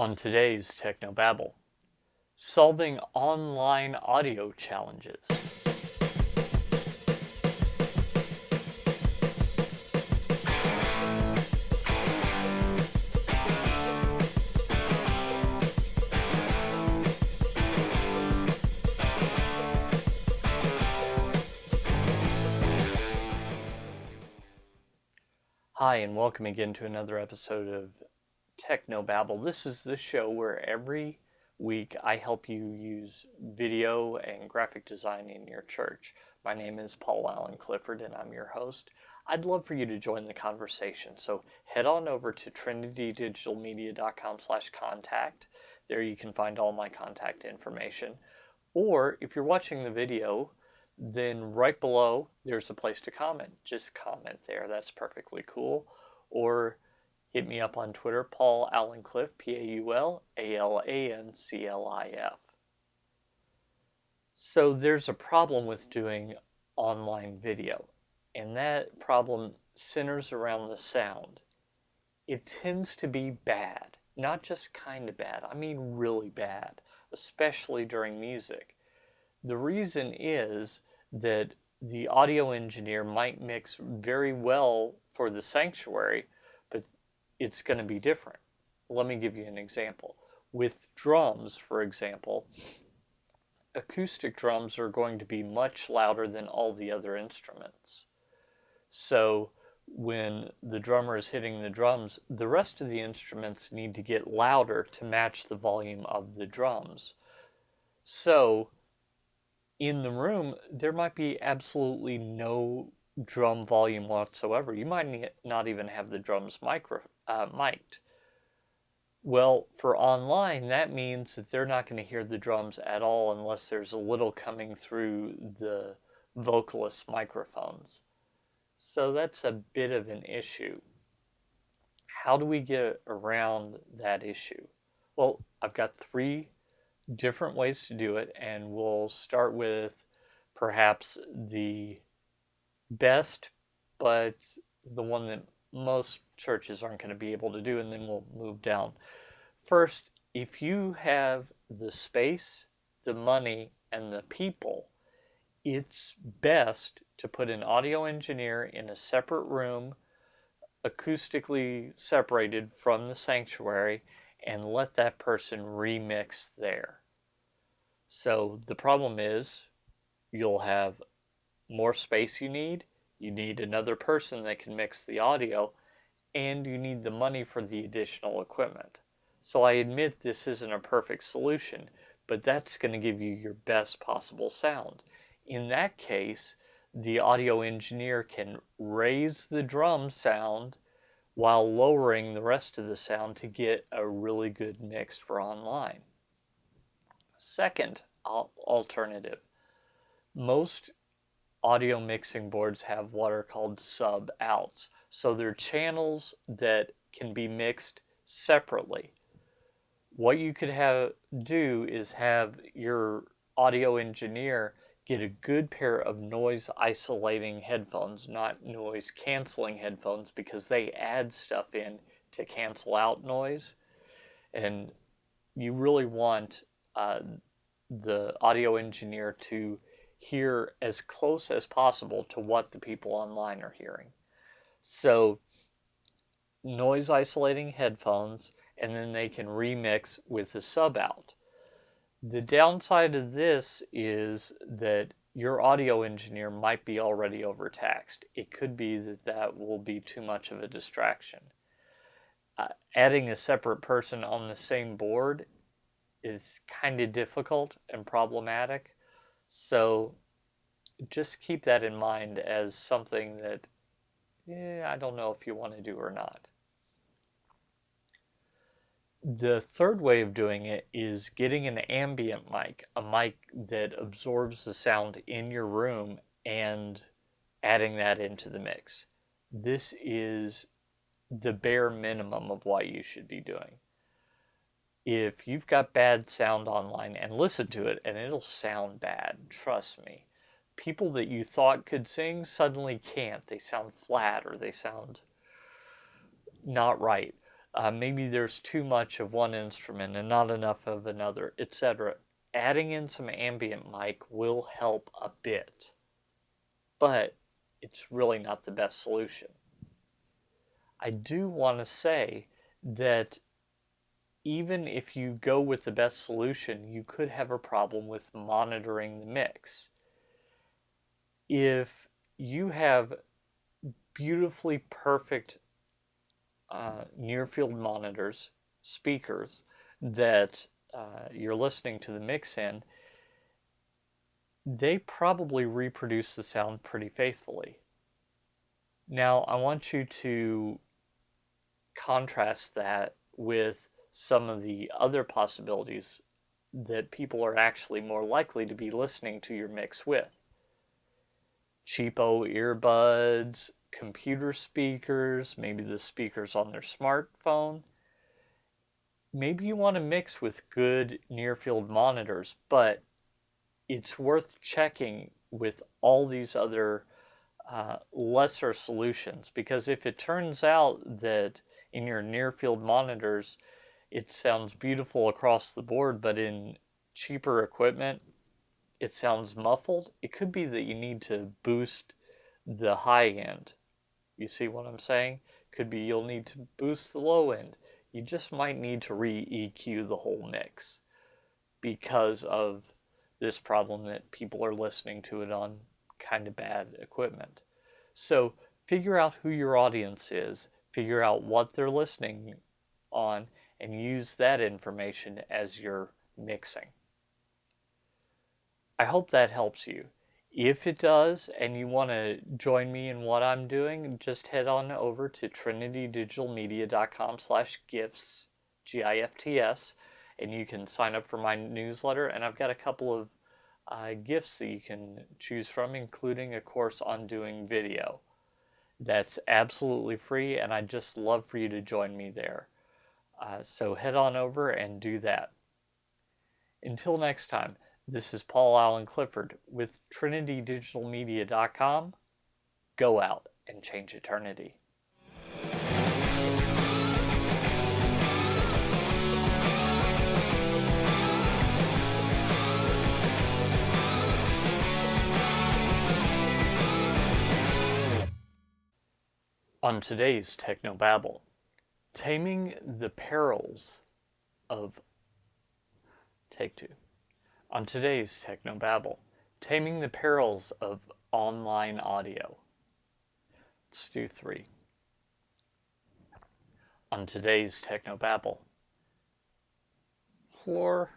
On today's Technobabble, solving online audio challenges. Hi, and welcome again to another episode of Technobabble. This is the show where every week I help you use video and graphic design in your church. My name is Paul Allen Clifford, and I'm your host. I'd love for you to join the conversation, so head on over to trinitydigitalmedia.com/contact. There you can find all my contact information. Or if you're watching the video, then right below there's a place to comment. Just comment there. That's perfectly cool. Or hit me up on Twitter, Paul Allen Cliff, PaulAlanclif. So there's a problem with doing online video, and that problem centers around the sound. It tends to be bad, not just kind of bad, I mean really bad, especially during music. The reason is that the audio engineer might mix very well for the sanctuary, but it's going to be different. Let me give you an example. With drums, for example, acoustic drums are going to be much louder than all the other instruments. So when the drummer is hitting the drums, the rest of the instruments need to get louder to match the volume of the drums. So in the room, there might be absolutely no drum volume whatsoever. You might not even have the drums mic'd. Well, for online, that means that they're not going to hear the drums at all unless there's a little coming through the vocalist microphones. So that's a bit of an issue. How do we get around that issue? Well, I've got three different ways to do it, and we'll start with perhaps the best, but the one that most churches aren't going to be able to do, and then we'll move down. First, if you have the space, the money, and the people, it's best to put an audio engineer in a separate room, acoustically separated from the sanctuary, and let that person remix there. So the problem is you'll have more space you need another person that can mix the audio, and you need the money for the additional equipment. So I admit this isn't a perfect solution, but that's going to give you your best possible sound. In that case, the audio engineer can raise the drum sound while lowering the rest of the sound to get a really good mix for online. Second alternative, most audio mixing boards have what are called subouts. So they're channels that can be mixed separately. What you could do is have your audio engineer get a good pair of noise isolating headphones, not noise canceling headphones, because they add stuff in to cancel out noise. And you really want the audio engineer to hear as close as possible to what the people online are hearing. So noise isolating headphones, and then they can remix with the sub out. The downside of this is that your audio engineer might be already overtaxed. It could be that will be too much of a distraction. Adding a separate person on the same board is kind of difficult and problematic. So just keep that in mind as something that I don't know if you want to do or not. The third way of doing it is getting an ambient mic, a mic that absorbs the sound in your room, and adding that into the mix. This is the bare minimum of what you should be doing. If you've got bad sound online, and listen to it, and it'll sound bad, trust me. People that you thought could sing suddenly can't. They sound flat, or they sound not right. Maybe there's too much of one instrument and not enough of another, etc. Adding in some ambient mic will help a bit, but it's really not the best solution. I do want to say that even if you go with the best solution, you could have a problem with monitoring the mix. If you have beautifully perfect near field monitors, speakers that you're listening to the mix in, they probably reproduce the sound pretty faithfully. Now, I want you to contrast that with some of the other possibilities that people are actually more likely to be listening to your mix with. Cheapo earbuds, computer speakers, maybe the speakers on their smartphone. Maybe you want to mix with good near field monitors, but it's worth checking with all these other lesser solutions, because if it turns out that in your near field monitors it sounds beautiful across the board, but in cheaper equipment it sounds muffled, it could be that you need to boost the high end. You see what I'm saying? Could be you'll need to boost the low end. You just might need to re-EQ the whole mix because of this problem that people are listening to it on kind of bad equipment. So figure out who your audience is, figure out what they're listening on, and use that information as you're mixing. I hope that helps you. If it does, and you want to join me in what I'm doing, just head on over to trinitydigitalmedia.com/gifts, GIFTS, and you can sign up for my newsletter. And I've got a couple of gifts that you can choose from, including a course on doing video. That's absolutely free, and I'd just love for you to join me there. So head on over and do that. Until next time, this is Paul Allen Clifford with trinitydigitalmedia.com. Go out and change eternity. On today's Technobabble, taming the perils of... Take two. On today's Technobabble, taming the perils of online audio. Let's do three. On today's Technobabble, floor